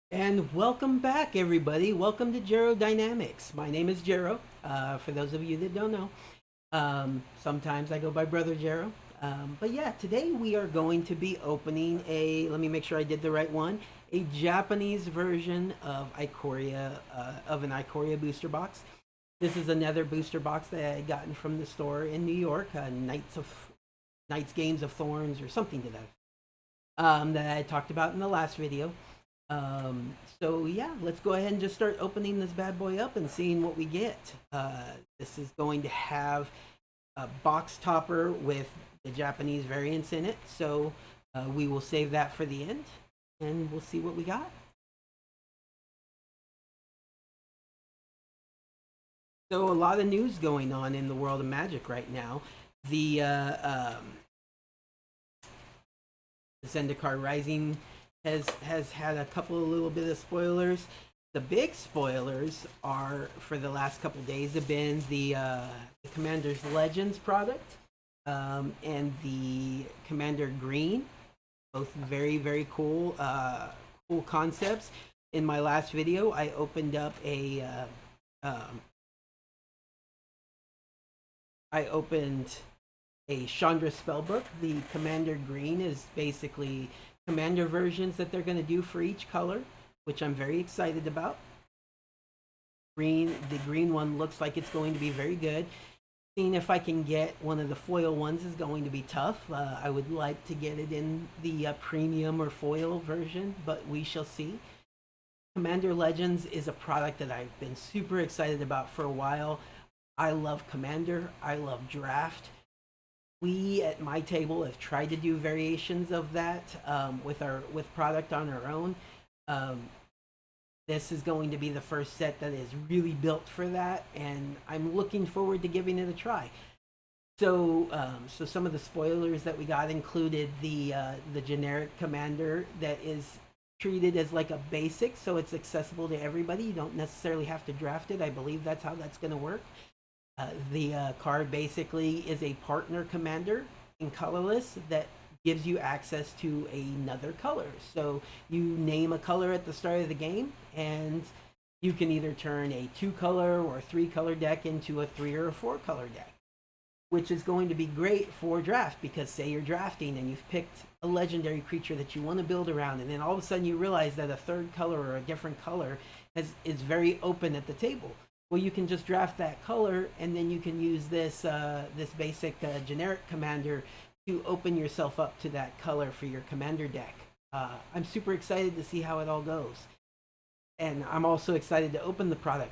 And welcome back, everybody. Welcome to Jero Dynamics. My name is Jero. For those of you that don't know, sometimes I go by Brother Jero. But yeah, today we are going to be opening let me make sure I did the right one, a Japanese version of an Ikoria Booster Box. This is another booster box that I had gotten from the store in New York, Knights Games of Thorns or something to that I talked about in the last video. So yeah, let's go ahead and just start opening this bad boy up and seeing what we get. This is going to have a box topper with the Japanese variants in it. So we will save that for the end and we'll see what we got. So a lot of news going on in the world of Magic right now. The Zendikar Rising has had a couple of little bit of spoilers. The big spoilers are for the last couple of days have been the Commander's Legends product and the Commander Green, both very cool cool concepts. In my last video, I opened up I opened a Chandra spellbook. The Commander Green is basically Commander versions that they're going to do for each color, which I'm very excited about. The green one looks like it's going to be very good. Seeing if I can get one of the foil ones is going to be tough. I would like to get it in the premium or foil version, but we shall see. Commander Legends is a product that I've been super excited about for a while. I love Commander. I love Draft. We at my table have tried to do variations of that with product on our own. Um, this is going to be the first set that is really built for that, and I'm looking forward to giving it a try. So some of the spoilers that we got included the generic commander that is treated as like a basic, so it's accessible to everybody. You don't necessarily have to draft it. I believe that's how that's going to work. The card basically is a partner commander in colorless that gives you access to another color. So you name a color at the start of the game, and you can either turn a 2-color or 3-color deck into a 3 or a 4-color deck, which is going to be great for draft because say you're drafting and you've picked a legendary creature that you want to build around, and then all of a sudden you realize that a third color or a different color is very open at the table. Well, you can just draft that color, and then you can use this basic generic commander to open yourself up to that color for your commander deck. I'm super excited to see how it all goes, and I'm also excited to open the product.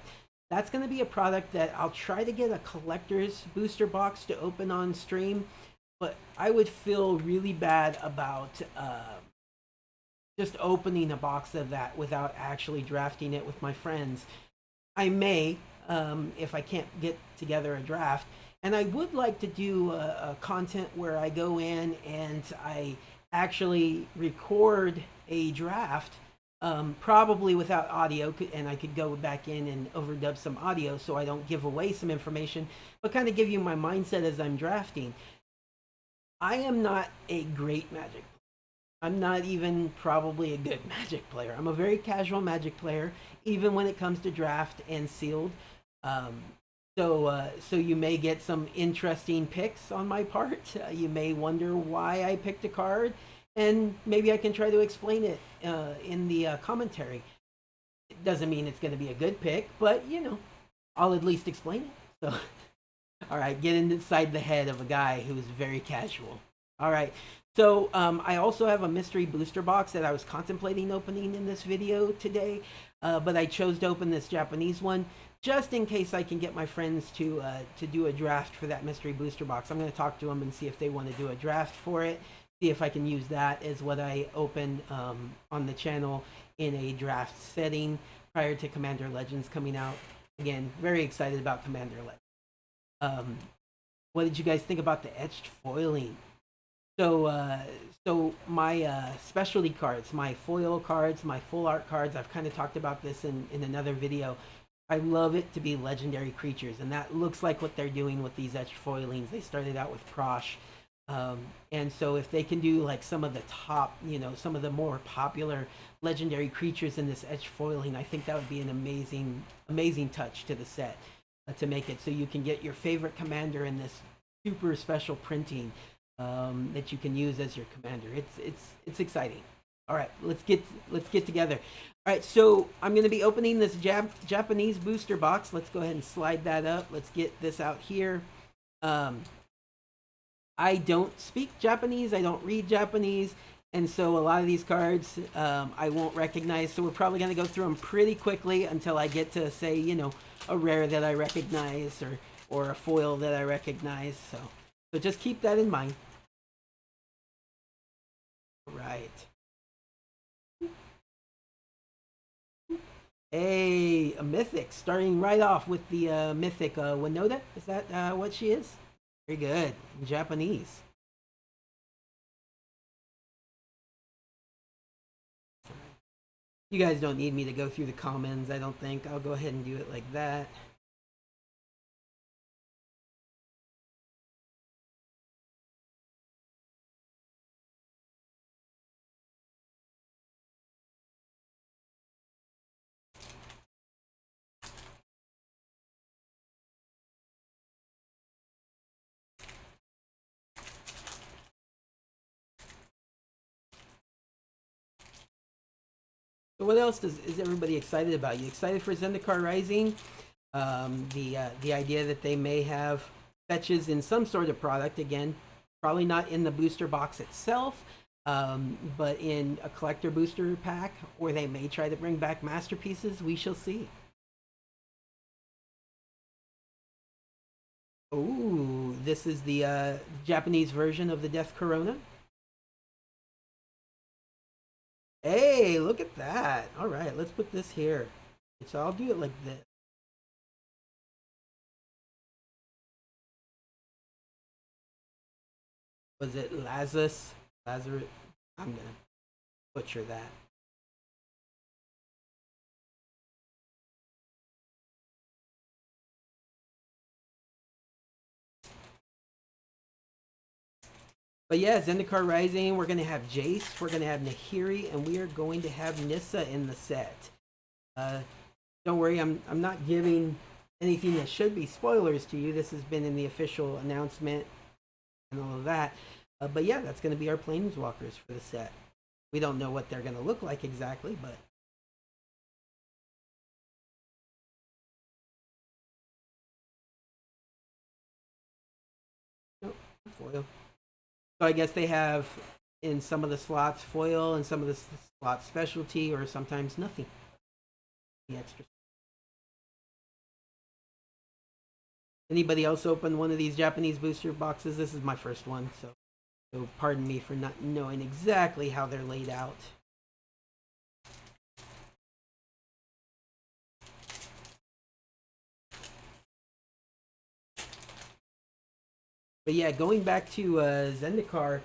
That's going to be a product that I'll try to get a collector's booster box to open on stream, but I would feel really bad about just opening a box of that without actually drafting it with my friends. I may, if I can't get together a draft. And I would like to do a content where I go in and I actually record a draft, probably without audio, and I could go back in and overdub some audio so I don't give away some information, but kind of give you my mindset as I'm drafting. I am not a great Magic. I'm not even probably a good Magic player. I'm a very casual Magic player, even when it comes to draft and sealed. Um, so you may get some interesting picks on my part. You may wonder why I picked a card, and maybe I can try to explain it in the commentary. It doesn't mean it's going to be a good pick, but I'll at least explain it. So, all right, get inside the head of a guy who's very casual. All right. So I also have a mystery booster box that I was contemplating opening in this video today, but I chose to open this Japanese one just in case I can get my friends to do a draft for that mystery booster box. I'm going to talk to them and see if they want to do a draft for it, see if I can use that as what I open on the channel in a draft setting prior to Commander Legends coming out. Again, very excited about Commander Legends. What did you guys think about the etched foiling? So my specialty cards, my foil cards, my full art cards, I've kind of talked about this in another video. I love it to be legendary creatures, and that looks like what they're doing with these etched foilings. They started out with Prosh. And so if they can do like some of the top, some of the more popular legendary creatures in this edge foiling, I think that would be an amazing, amazing touch to the set, to make it so you can get your favorite commander in this super special printing, that you can use as your commander. It's exciting. All right, let's get together. All right, so I'm going to be opening this Japanese booster box. Let's go ahead and slide that up. Let's get this out here. Um, I don't speak Japanese. I don't read Japanese. And so a lot of these cards, I won't recognize. So we're probably going to go through them pretty quickly until I get to, say, a rare that I recognize, or a foil that I recognize. So just keep that in mind. Right. A mythic, starting right off with the mythic Winota. Is that what she is? Very good. In Japanese. You guys don't need me to go through the comments, I don't think. I'll go ahead and do it like that. So what else is everybody excited about? You excited for Zendikar Rising? The idea that they may have fetches in some sort of product again, probably not in the booster box itself, but in a collector booster pack, or they may try to bring back masterpieces. We shall see. Ooh, this is the Japanese version of the Death Corona. Hey, look at that. All right, let's put this here. So I'll do it like this. Was it Lazarus? Lazarus? I'm going to butcher that. But yeah, Zendikar Rising, we're going to have Jace, we're going to have Nahiri, and we are going to have Nissa in the set. Uh, don't worry, I'm not giving anything that should be spoilers to you. This has been in the official announcement and all of that. But yeah, that's going to be our Planeswalkers for the set. We don't know what they're going to look like exactly, but nope, foil. So I guess they have in some of the slots foil and some of the slots specialty, or sometimes nothing. The extra. Anybody else open one of these Japanese booster boxes? This is my first one, so pardon me for not knowing exactly how they're laid out. But yeah, going back to Zendikar,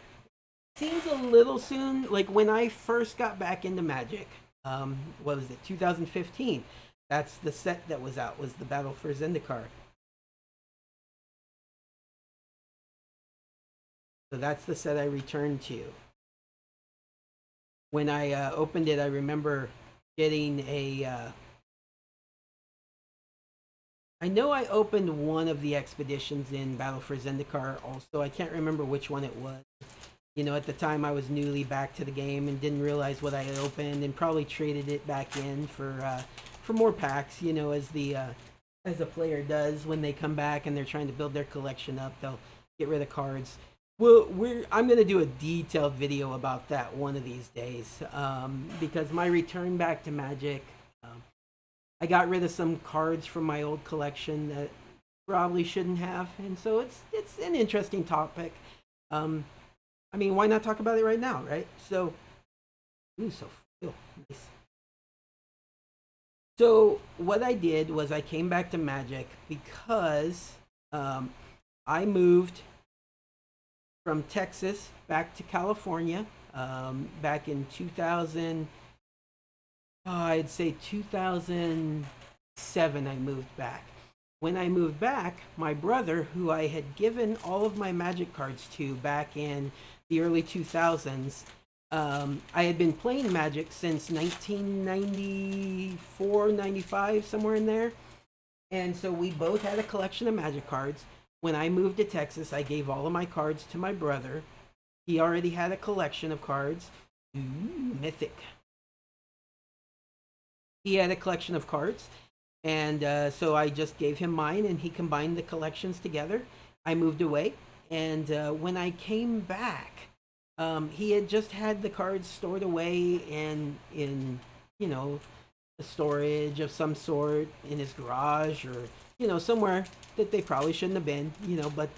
seems a little soon. Like when I first got back into Magic, what was it, 2015? That's the set that was out, was the Battle for Zendikar. So that's the set I returned to. When I opened it, I remember getting a. I know I opened one of the expeditions in Battle for Zendikar also. I can't remember which one it was. At the time I was newly back to the game and didn't realize what I had opened, and probably traded it back in for more packs. As a player does when they come back and they're trying to build their collection up, they'll get rid of cards. Well, I'm gonna do a detailed video about that one of these days, because my return back to Magic, I got rid of some cards from my old collection that probably shouldn't have, and so it's an interesting topic. I mean, why not talk about it right now, right? So, so nice. So what I did was I came back to Magic because I moved from Texas back to California back in 2000. I'd say 2007. I moved back, When I moved back, my brother, who I had given all of my Magic cards to back in the early 2000s, I had been playing Magic since 1994, 95, somewhere in there. And so we both had a collection of Magic cards. When I moved to Texas, I gave all of my cards to my brother. He already had a collection of cards. Ooh, mythic. He had a collection of cards. And so I just gave him mine, and he combined the collections together. I moved away. And when I came back, he had just had the cards stored away in, you know, a storage of some sort in his garage, or, somewhere that they probably shouldn't have been, but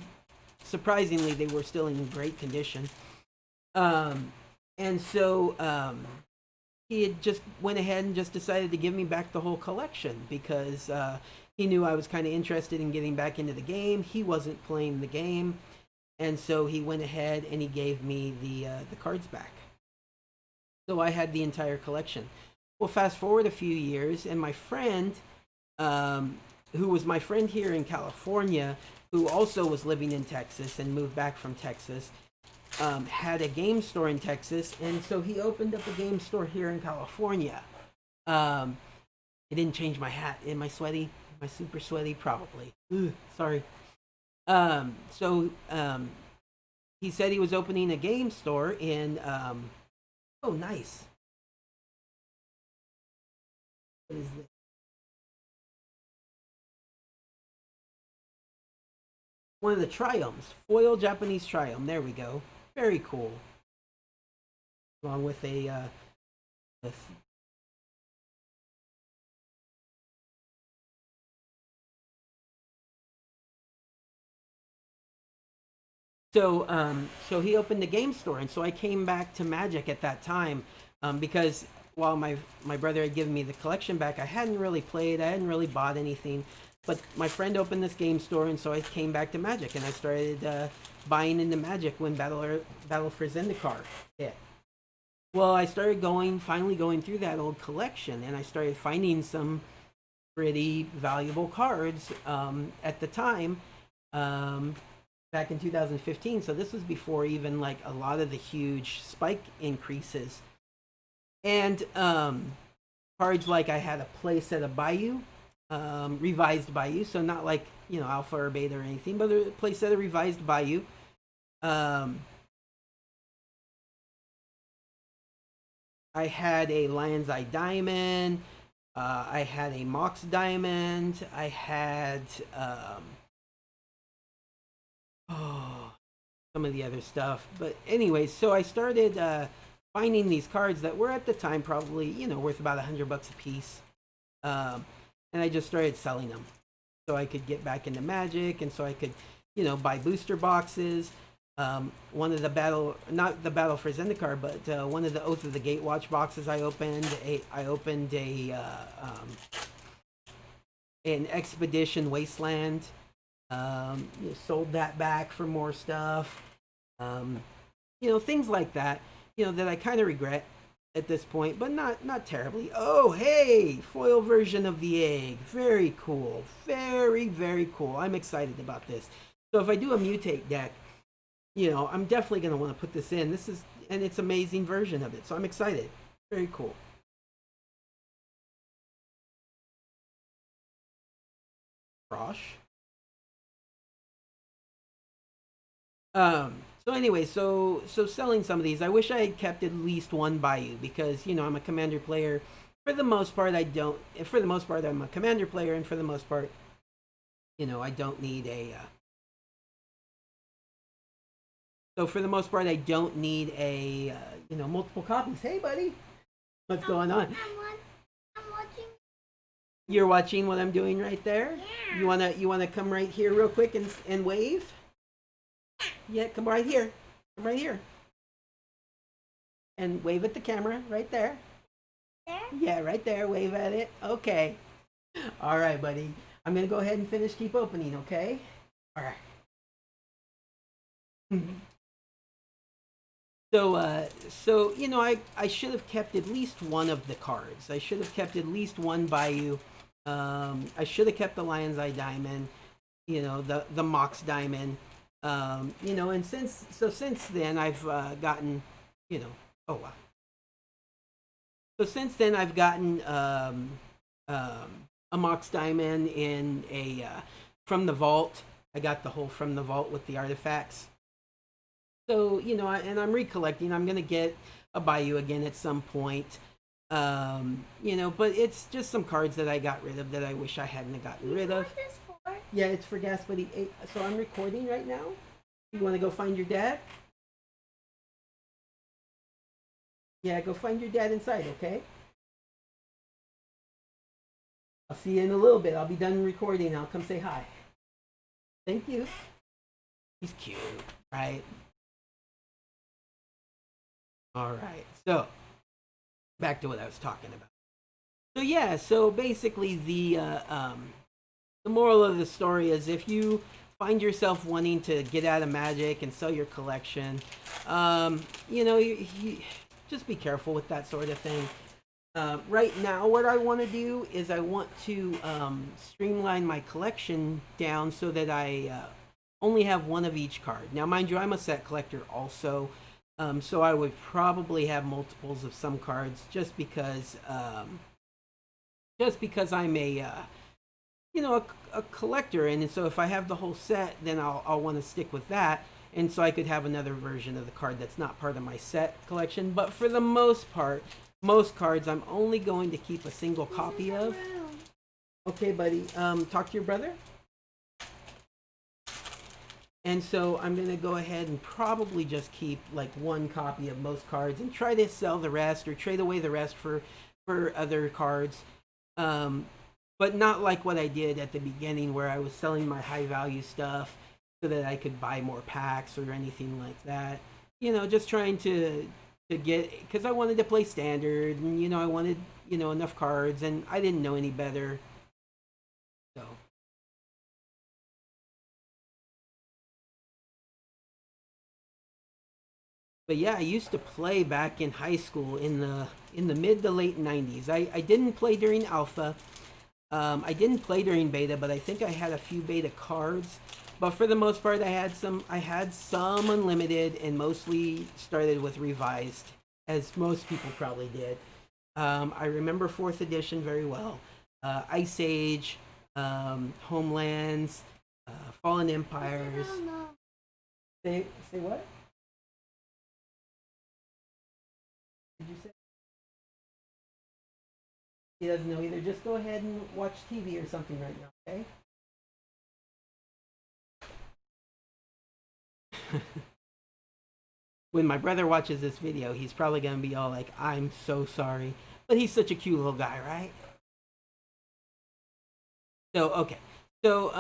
surprisingly, they were still in great condition. And so he had just went ahead and just decided to give me back the whole collection because he knew I was kind of interested in getting back into the game. He wasn't playing the game, and so he went ahead and he gave me the cards back. So I had the entire collection. Well, fast forward a few years, and my friend, who was my friend here in California, who also was living in Texas and moved back from Texas, had a game store in Texas, and so he opened up a game store here in California. Um, it didn't change my hat. Am I sweaty? Am I super sweaty? Probably. Ugh, sorry. So he said he was opening a game store in. Oh, nice. What is this? One of the triumphs, foil Japanese triumph. There we go. Very cool. Along with a so he opened the game store, and so I came back to Magic at that time, because while my brother had given me the collection back, I hadn't really played, I hadn't really bought anything, but my friend opened this game store, and so I came back to Magic, and I started buying into Magic when Battle for Zendikar hit. Well, I started finally going through that old collection, and I started finding some pretty valuable cards at the time. Um, Back in 2015. So this was before even like a lot of the huge spike increases. And cards like I had a playset of Bayou, revised Bayou. So not like, alpha or beta or anything, but a playset of revised Bayou. Um, I had a Lion's Eye Diamond. I had a Mox Diamond. I had oh, some of the other stuff. But anyway, so I started finding these cards that were at the time probably worth about $100 a piece, and I just started selling them so I could get back into Magic, and so I could buy booster boxes. One of the not the Battle for Zendikar, but one of the Oath of the Gatewatch boxes I opened. I opened an Expedition Wasteland. Sold that back for more stuff. Things like that. That I kind of regret at this point, but not terribly. Oh, hey, foil version of the egg. Very cool. Very, very cool. I'm excited about this. So if I do a mutate deck, I'm definitely going to want to put this in. And it's amazing version of it. So I'm excited. Very cool. Frosh. So anyway, so selling some of these, I wish I had kept at least one Bayou because I'm a commander player. For the most part, I don't. For the most part, I'm a commander player, and for the most part, I don't need a. So for the most part, I don't need a multiple copies. Hey, buddy, what's going on? I'm watching. You're watching what I'm doing right there. Yeah. You wanna come right here real quick and wave? Yeah, come right here. Come right here. And wave at the camera right there. There? Yeah, right there. Wave at it. Okay. All right, buddy. I'm going to go ahead and finish keep opening, okay? All right. So I should have kept at least one of the cards. I should have kept at least one Bayou. I should have kept the Lion's Eye Diamond, the Mox Diamond, and since then I've gotten, you know, oh wow. So since then I've gotten a Mox Diamond in a from the vault. I got the whole from the vault with the artifacts. So and I'm recollecting. I'm gonna get a Bayou again at some point. But it's just some cards that I got rid of that I wish I hadn't gotten rid of. What is this for? Yeah, it's for Gas Buddy 8. So I'm recording right now. You want to go find your dad? Yeah, go find your dad inside, okay? I'll see you in a little bit. I'll be done recording. I'll come say hi. Thank you. He's cute, right? All right. So, back to what I was talking about. So yeah, so basically the moral of the story is if you find yourself wanting to get out of Magic and sell your collection, you just be careful with that sort of thing. Right now, what I want to do is I want to streamline my collection down so that I only have one of each card. Now, mind you, I'm a set collector also, so I would probably have multiples of some cards just because I'm a collector, and so if I have the whole set, then I'll want to stick with that, and so I could have another version of the card that's not part of my set collection. But for the most part, most cards I'm only going to keep a single copy of. Okay, buddy. Talk to your brother. And so I'm gonna go ahead and probably just keep like one copy of most cards and try to sell the rest or trade away the rest for other cards. But not like what I did at the beginning where I was selling my high value stuff so that I could buy more packs or anything like that. Just trying to get, because I wanted to play standard, and I wanted enough cards, and I didn't know any better. So but yeah, I used to play back in high school in the mid to late 90s. I didn't play during alpha. I didn't play during beta, but I think I had a few beta cards. But for the most part, I had some unlimited, and mostly started with revised, as most people probably did. I remember 4th edition very well. Ice Age, Homelands, Fallen Empires. Say what? Did you say? He doesn't know either. Just go ahead and watch TV or something right now, okay? When my brother watches this video, he's probably gonna be all like, "I'm so sorry," but he's such a cute little guy, right? So okay, so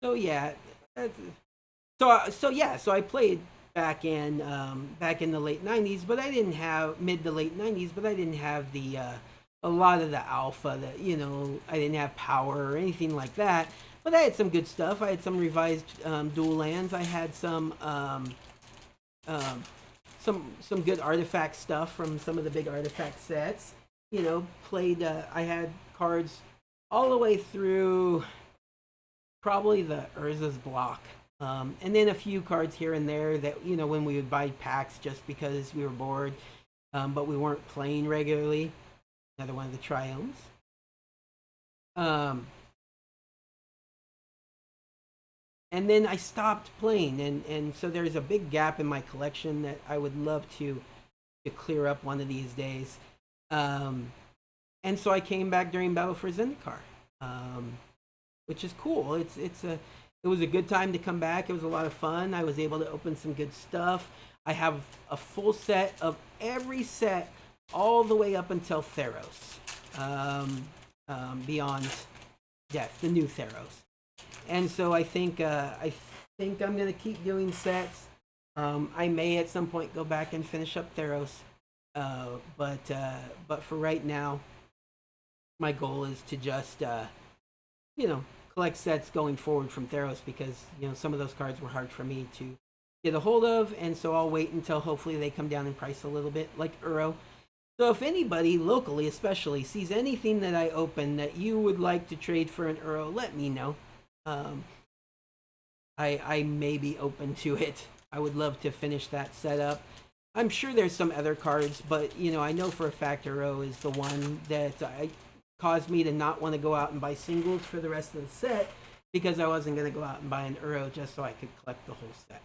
so yeah, so I played back in the late 90s, but I didn't have mid to late 90s, but I didn't have the a lot of the alpha that I didn't have power or anything like that. But I had some good stuff. I had some revised dual lands. I had um, some good artifact stuff from some of the big artifact sets. Played. I had cards all the way through probably the Urza's block. And then a few cards here and there that, when we would buy packs just because we were bored, but we weren't playing regularly. Another one of the triomes. And then I stopped playing, and so there's a big gap in my collection that I would love to clear up one of these days. And so I came back during Battle for Zendikar, which is cool. It was a good time to come back. It was a lot of fun. I was able to open some good stuff. I have a full set of every set all the way up until Theros, Beyond Death, the new Theros. And so I think I'm gonna keep doing sets. I may at some point go back and finish up Theros, but for right now, my goal is to just collect sets going forward from Theros, because some of those cards were hard for me to get a hold of, and so I'll wait until hopefully they come down in price a little bit, like Uro. So if anybody locally, especially, sees anything that I open that you would like to trade for an euro, let me know. Um, I may be open to it. I would love to finish that setup. I'm sure there's some other cards, but I know for a fact Euro is the one that caused me to not want to go out and buy singles for the rest of the set because I wasn't going to go out and buy an Euro just so I could collect the whole set.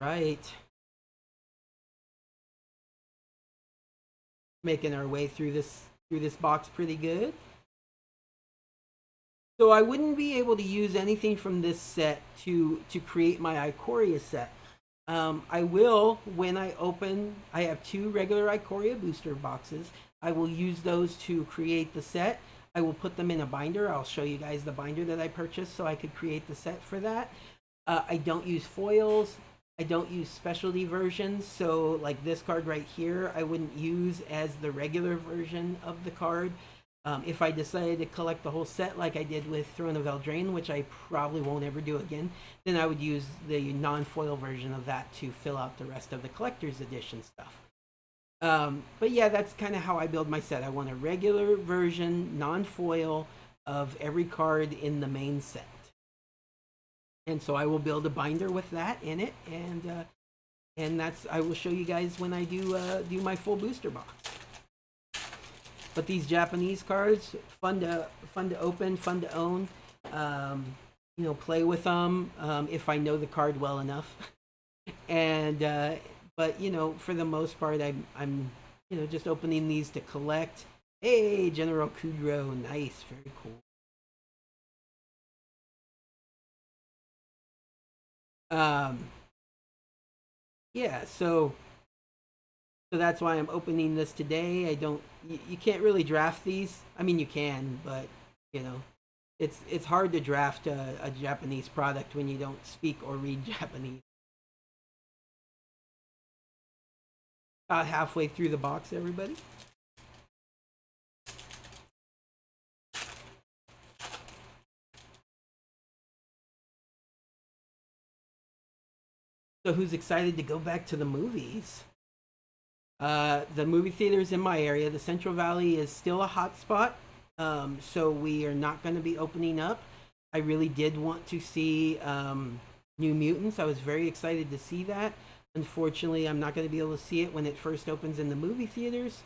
Right. Making our way through this box pretty good. So I wouldn't be able to use anything from this set to create my Ikoria set. I will when I open. I have two regular Ikoria booster boxes. I will use those to create the set. I will put them in a binder. I'll show you guys the binder that I purchased so I could create the set for that. I don't use foils. I don't use specialty versions. So like this card right here, I wouldn't use as the regular version of the card. If I decided to collect the whole set like I did with Throne of Eldraine, which I probably won't ever do again, then I would use the non-foil version of that to fill out the rest of the collector's edition stuff. But yeah, that's kind of how I build my set. I want a regular version, non-foil, of every card in the main set. And so I will build a binder with that in it, and that's I will show you guys when I do my full booster box. But these Japanese cards, fun to open, fun to own. Play with them if I know the card well enough. And but for the most part, I'm just opening these to collect. Hey, General Kudrow, nice, very cool. Um, yeah, so that's why I'm opening this today. I don't. You can't really draft these. I mean, you can, but you know, it's hard to draft a Japanese product when you don't speak or read Japanese. About halfway through the box, everybody. So who's excited to go back to the movies? The movie theaters in my area, the Central Valley, is still a hot spot. So we are not going to be opening up. I really did want to see New Mutants. I was very excited to see that. Unfortunately, I'm not going to be able to see it when it first opens in the movie theaters.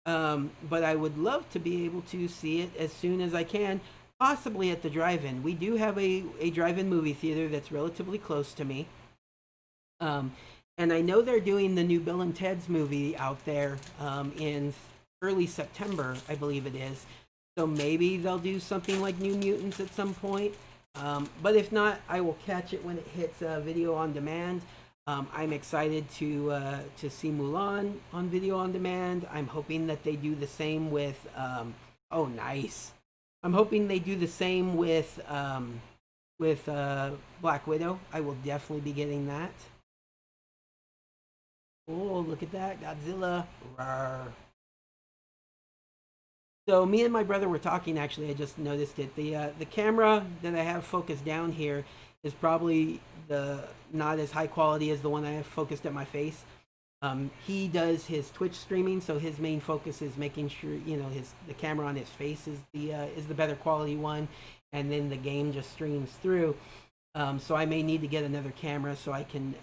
But I would love to be able to see it as soon as I can, possibly at the drive-in. We do have a drive-in movie theater that's relatively close to me. Um, and I know they're doing the new Bill and Ted's movie out there in early September, I believe it is. So maybe they'll do something like New Mutants at some point. But if not, I will catch it when it hits video on demand. I'm excited to see Mulan on video on demand. I'm hoping that they do the same with. Oh, nice! I'm hoping they do the same with Black Widow. I will definitely be getting that. Oh, look at that. Godzilla. Rawr. So me and my brother were talking. Actually, I just noticed it. The camera that I have focused down here is probably the not as high quality as the one I have focused at my face. He does his Twitch streaming, so his main focus is making sure his the camera on his face is the better quality one, and then the game just streams through. So I may need to get another camera so I can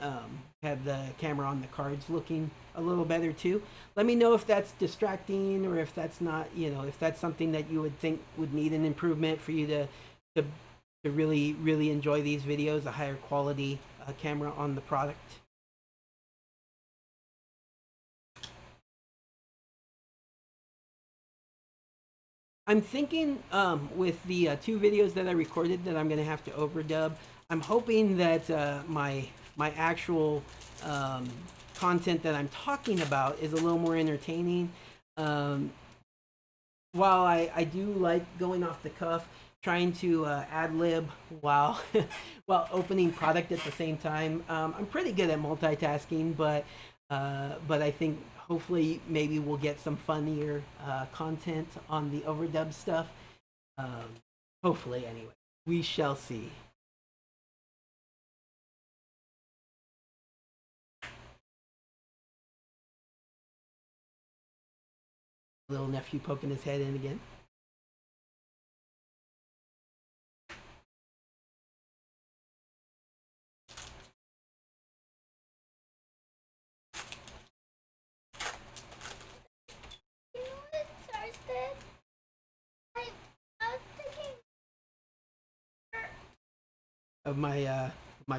have the camera on the cards looking a little better too. Let me know if that's distracting or if that's not, if that's something that you would think would need an improvement for you to, to really, really enjoy these videos, a higher quality camera on the product. I'm thinking with the two videos that I recorded that I'm going to have to overdub. I'm hoping that my actual um, content that I'm talking about is a little more entertaining. Um, while I do like going off the cuff, trying to ad lib while while opening product at the same time. I'm pretty good at multitasking, but I think hopefully maybe we'll get some funnier content on the overdub stuff. Um, hopefully, anyway, we shall see. Little nephew poking his head in again. You know what Stars did? I was thinking, Of my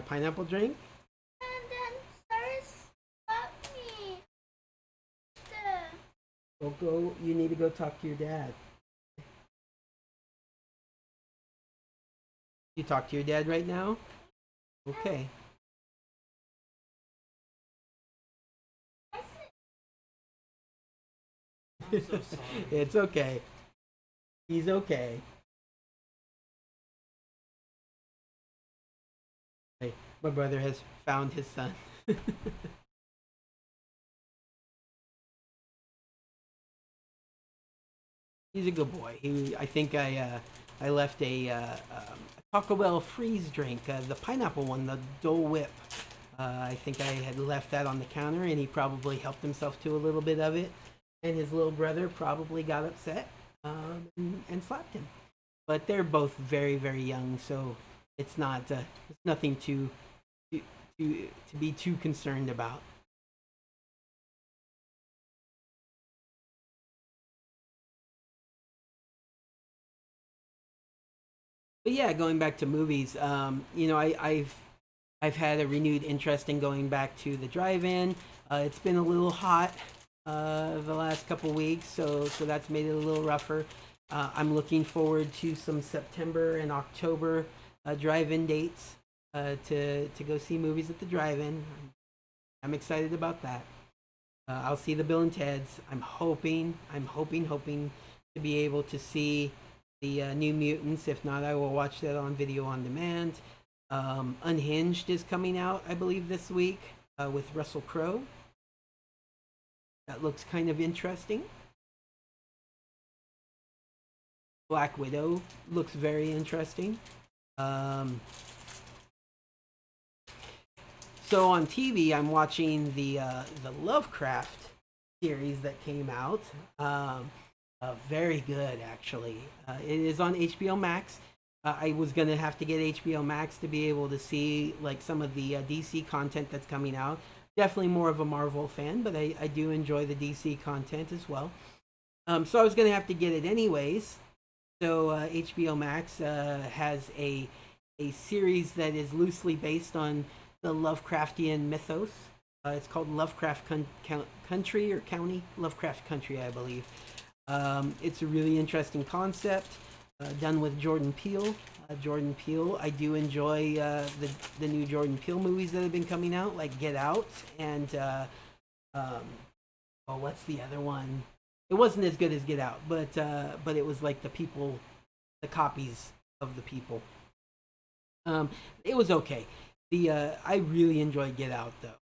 pineapple drink. and then Stars got me the. Well, go. You need to go talk to your dad. You talk to your dad right now. Okay. I'm so sorry. It's okay. He's okay. Hey, my brother has found his son. He's a good boy. I think I left a Taco Bell freeze drink, the pineapple one, the Dole Whip. I think I had left that on the counter, and he probably helped himself to a little bit of it. And his little brother probably got upset and slapped him. But they're both very very young, so it's nothing to to be too concerned about. But yeah, going back to movies, I've had a renewed interest in going back to the drive-in. It's been a little hot the last couple weeks, so that's made it a little rougher. I'm looking forward to some September and October drive-in dates to go see movies at the drive-in. I'm excited about that. I'll see the Bill and Ted's. I'm hoping to be able to see the New Mutants. If not, I will watch that on video on demand. Unhinged is coming out, I believe, this week with Russell Crowe. That looks kind of interesting. Black Widow looks very interesting. Um, so on TV, I'm watching the Lovecraft series that came out. Very good, actually. It is on HBO Max. I was gonna have to get HBO Max to be able to see like some of the DC content that's coming out. Definitely more of a Marvel fan, but I do enjoy the DC content as well. So I was gonna have to get it anyways. So HBO Max has a series that is loosely based on the Lovecraftian mythos. It's called Country or County Lovecraft Country, I believe. It's a really interesting concept, done with Jordan Peele. Jordan Peele, I do enjoy the new Jordan Peele movies that have been coming out, like Get Out and um, oh, what's the other one? It wasn't as good as Get Out, but it was like the copies of the people. Um, it was okay. The I really enjoyed Get Out though.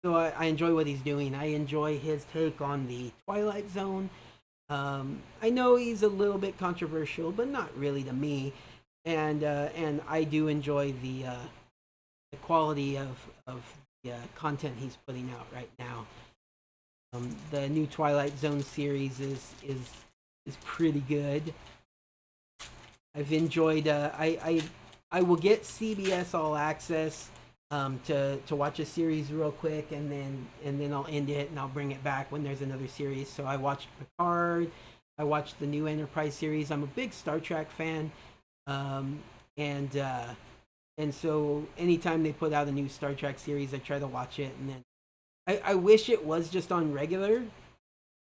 So I enjoy what he's doing. I enjoy his take on the Twilight Zone. I know he's a little bit controversial, but not really to me. And I do enjoy the quality of the content he's putting out right now. The new Twilight Zone series is pretty good. I've enjoyed. I will get CBS All Access to watch a series real quick, and then I'll end it and I'll bring it back when there's another series. So I watched Picard. I watched the new Enterprise series. I'm a big Star Trek fan, um, and and so anytime they put out a new Star Trek series, I try to watch it. And then I wish it was just on regular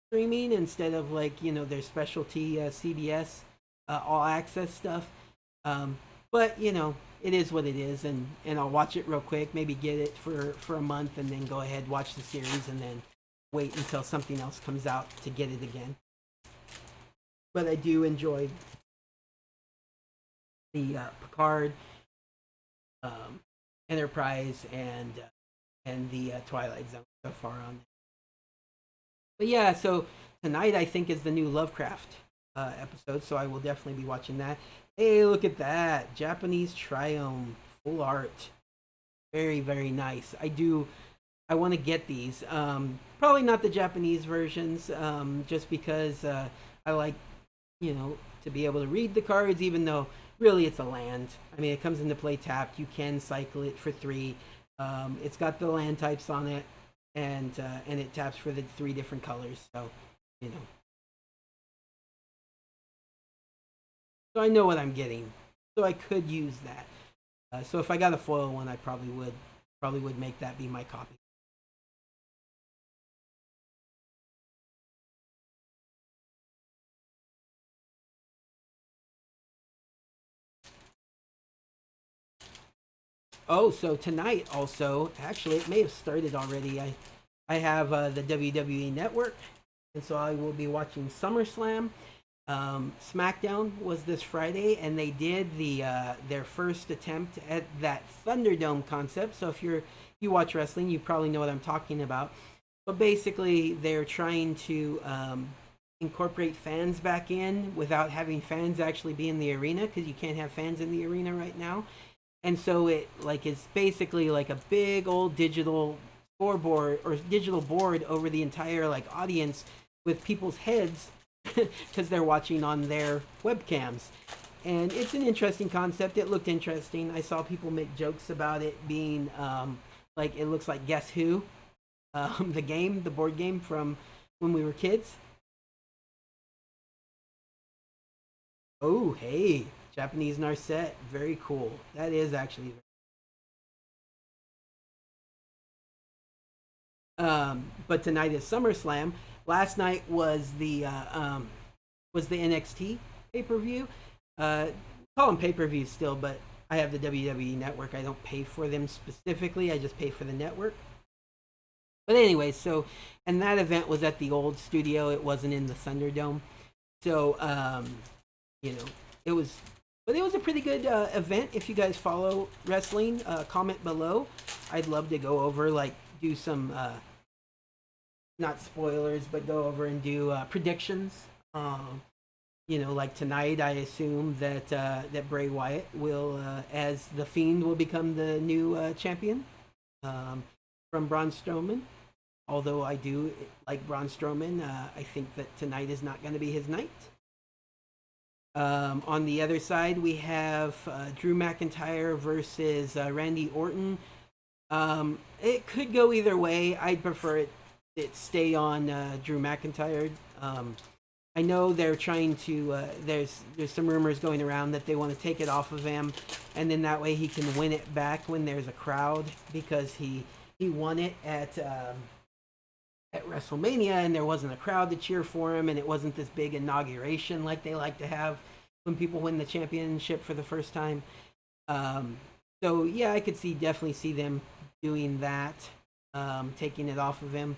streaming instead of like their specialty CBS All Access stuff. But it is what it is, and I'll watch it real quick, maybe get it for a month, and then go ahead watch the series, and then wait until something else comes out to get it again. But I do enjoy the Picard, um, Enterprise, and the Twilight Zone so far on. But yeah, so tonight I think is the new Lovecraft episode, so I will definitely be watching that. Hey, look at that Japanese Triumph full art, very very nice. I want to get these. Probably not the Japanese versions, just because I like, to be able to read the cards, even though really it's a land. I mean, it comes into play tapped. You can cycle it for three. It's got the land types on it, and it taps for the three different colors. So, you know, so I know what I'm getting. So I could use that. So if I got a foil one, I probably would make that be my copy. Oh, so tonight also, actually, it may have started already. I have the WWE Network, and so I will be watching SummerSlam. SmackDown was this Friday, and they did their first attempt at that Thunderdome concept. So if you watch wrestling, you probably know what I'm talking about. But basically, they're trying to incorporate fans back in without having fans actually be in the arena, because you can't have fans in the arena right now. And so it like is basically like a big old digital scoreboard or digital board over the entire like audience with people's heads because they're watching on their webcams. And it's an interesting concept. It looked interesting. I saw people make jokes about it being like it looks like Guess Who, the game, the board game from when we were kids. Oh, hey, Japanese Narset, very cool. That is actually. But tonight is SummerSlam. Last night was the NXT pay per view. Uh, call them pay per views still, but I have the WWE Network. I don't pay for them specifically. I just pay for the network. But anyway, so and that event was at the old studio. It wasn't in the Thunderdome. So you know, it was, but it was a pretty good event. If you guys follow wrestling, comment below. I'd love to go over like do some not spoilers, but go over and do predictions. Like tonight, I assume that Bray Wyatt will, as the Fiend, will become the new champion from Braun Strowman. Although I do like Braun Strowman, I think that tonight is not going to be his night. On the other side, we have Drew McIntyre versus Randy Orton. It could go either way. I'd prefer it stay on Drew McIntyre. I know they're trying to. There's some rumors going around that they want to take it off of him, and then that way he can win it back when there's a crowd, because he won it at WrestleMania, and there wasn't a crowd to cheer for him, and it wasn't this big inauguration like they like to have when people win the championship for the first time. So yeah, I could definitely see them doing that, taking it off of him.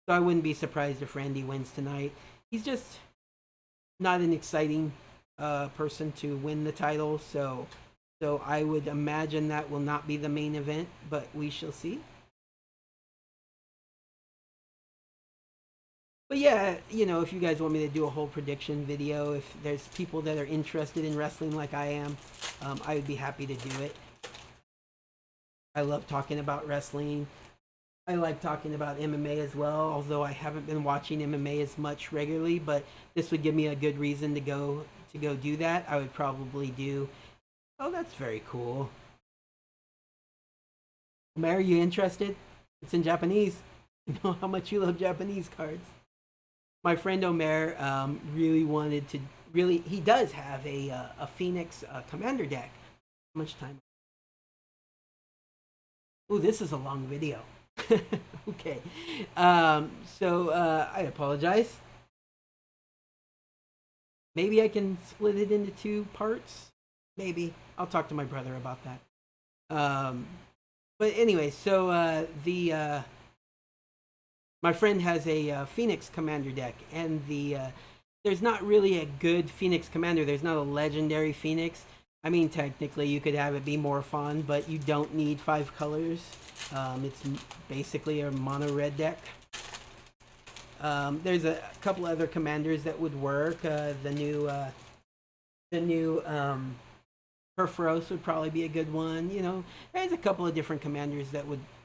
So I wouldn't be surprised if Randy wins tonight. He's just not an exciting person to win the title, so I would imagine that will not be the main event, but we shall see. But yeah, if you guys want me to do a whole prediction video, if there's people that are interested in wrestling like I am, I would be happy to do it. I love talking about wrestling. I like talking about MMA as well, although I haven't been watching MMA as much regularly, but this would give me a good reason to go do that. I would probably do. Oh, that's very cool. Mary, are you interested? It's in Japanese. You know how much you love Japanese cards. My friend Omer really wanted to. Really, he does have a Phoenix Commander deck. How much time? Oh, this is a long video. Okay. So I apologize. Maybe I can split it into two parts. Maybe I'll talk to my brother about that. But anyway, so the my friend has a Phoenix Commander deck, and there's not really a good Phoenix Commander. There's not a legendary Phoenix. I mean, technically, you could have it be more fun, but you don't need 5 colors. It's basically a mono red deck. There's a couple other commanders that would work. The new Perforos would probably be a good one. There's a couple of different commanders that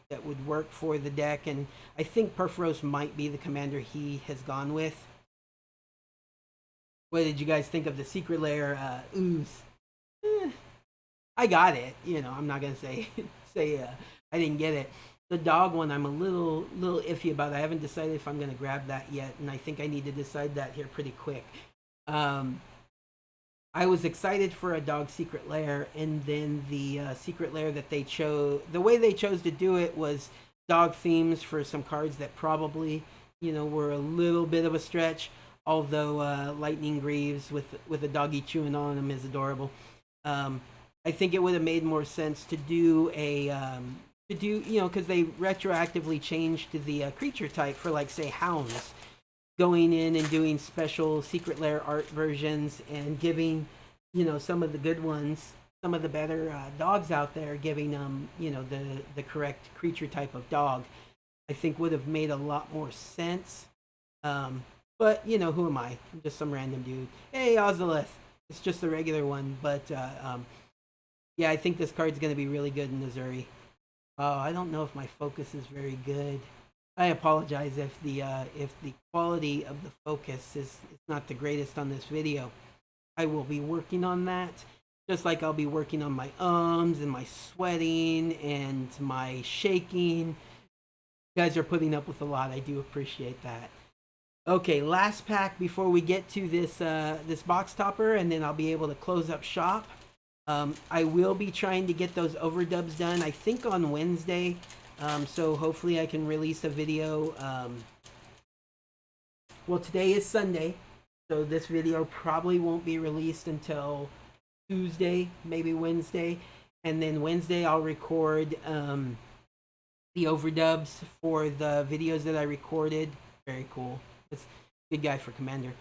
that would work for the deck, and I think Perforos might be the commander he has gone with. What did you guys think of the Secret Lair ooze? I got it. You know, I'm not gonna say say I didn't get it. The dog one, I'm a little iffy about. I haven't decided if I'm gonna grab that yet, and I think I need to decide that here pretty quick. Um, I was excited for a dog secret lair, and then the secret lair that they chose, the way they chose to do it was dog themes for some cards that probably, you know, were a little bit of a stretch. Although Lightning Greaves with a doggy chewing on him is adorable. Um, I think it would have made more sense to do you know, because they retroactively changed the creature type for, like, say, hounds, going in and doing special secret lair art versions and giving, you know, some of the good ones, some of the better dogs out there, giving them, you know, the correct creature type of dog. I think would have made a lot more sense. Um, but you know, who am I? I'm just some random dude. Hey, Ozolith. It's just a regular one, but yeah, I think this card's gonna be really good in Missouri. Oh, I don't know if my focus is very good. I apologize if the quality of the focus is not the greatest on this video. I will be working on that. Just like I'll be working on my ums and my sweating and my shaking. You guys are putting up with a lot. I do appreciate that. Okay, last pack before we get to this box topper, and then I'll be able to close up shop. I will be trying to get those overdubs done, I think on Wednesday. So hopefully I can release a video. Well, today is Sunday, so this video probably won't be released until Tuesday, maybe Wednesday. And then Wednesday I'll record the overdubs for the videos that I recorded. Very cool. It's a good guy for Commander.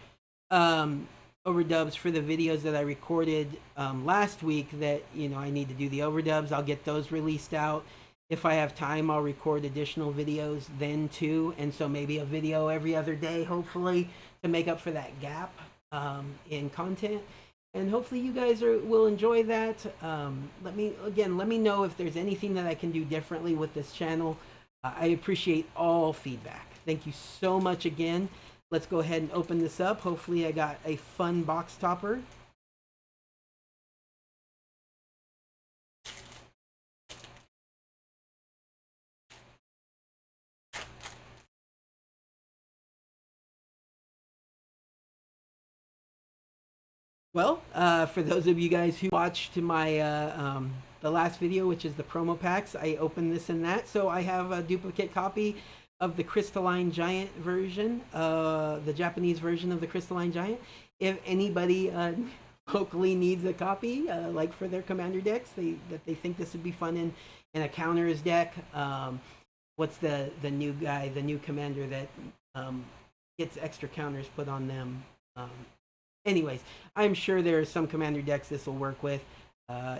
Overdubs for the videos that I recorded last week that, you know, I need to do the overdubs. I'll get those released out. If I have time, I'll record additional videos then too. And so maybe a video every other day, hopefully, to make up for that gap in content. And hopefully you guys will enjoy that. Let me know if there's anything that I can do differently with this channel. I appreciate all feedback. Thank you so much again. Let's go ahead and open this up. Hopefully I got a fun box topper. Well, for those of you guys who watched my the last video, which is the promo packs, I opened this and that. So I have a duplicate copy of the Crystalline Giant version, the Japanese version of the Crystalline Giant. If anybody locally needs a copy, like for their commander decks, that they think this would be fun in a counters deck. What's the new guy, the new commander that gets extra counters put on them? Anyways, I'm sure there are some commander decks this will work with.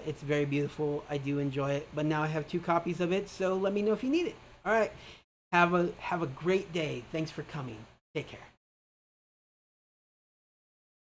It's very beautiful. I do enjoy it. But now I have 2 copies of it, so let me know if you need it. All right. Have a great day. Thanks for coming. Take care.